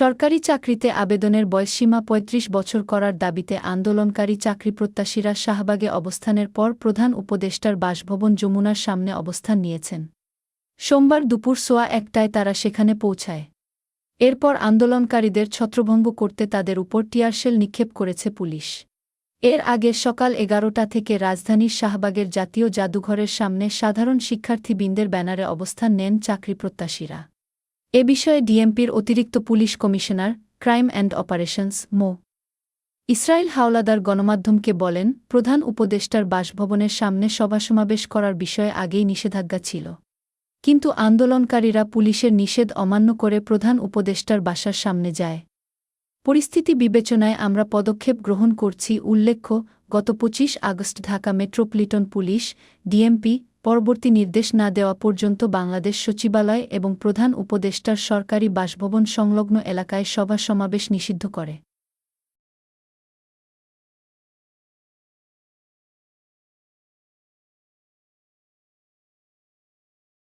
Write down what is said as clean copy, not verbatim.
সরকারি চাকরিতে আবেদনের বয়সসীমা ৩৫ বছর করার দাবিতে আন্দোলনকারী চাকরিপ্রত্যাশীরা শাহবাগে অবস্থানের পর প্রধান উপদেষ্টার বাসভবন যমুনার সামনে অবস্থান নিয়েছেন। সোমবার দুপুর সোয়া ১টায় তারা সেখানে পৌঁছায়। এরপর আন্দোলনকারীদের ছত্রভঙ্গ করতে তাদের উপর টিয়ারশেল নিক্ষেপ করেছে পুলিশ। এর আগে সকাল ১১টা থেকে রাজধানীর শাহবাগের জাতীয় জাদুঘরের সামনে সাধারণ শিক্ষার্থীবৃন্দের ব্যানারে অবস্থান নেন চাকরিপ্রত্যাশীরা। এ বিষয়ে ডিএমপির অতিরিক্ত police commissioner, crime and operations Md. Israil Hawlader গণমাধ্যমকে বলেন, প্রধান উপদেষ্টার বাসভবনের সামনে সভাসমাবেশ করার বিষয়ে আগেই নিষেধাজ্ঞা ছিল। কিন্তু আন্দোলনকারীরা পুলিশের নিষেধ অমান্য করে প্রধান উপদেষ্টার বাসার সামনে যায়। পরিস্থিতি বিবেচনায় আমরা পদক্ষেপ গ্রহণ করছি। উল্লেখ্য, গত ২৫ August Dhaka metropolitan police, DMP, পরবর্তী নির্দেশ না দেওয়া পর্যন্ত বাংলাদেশ সচিবালয় এবং প্রধান উপদেষ্টার সরকারি বাসভবন সংলগ্ন এলাকায় সভা সমাবেশ নিষিদ্ধ করে।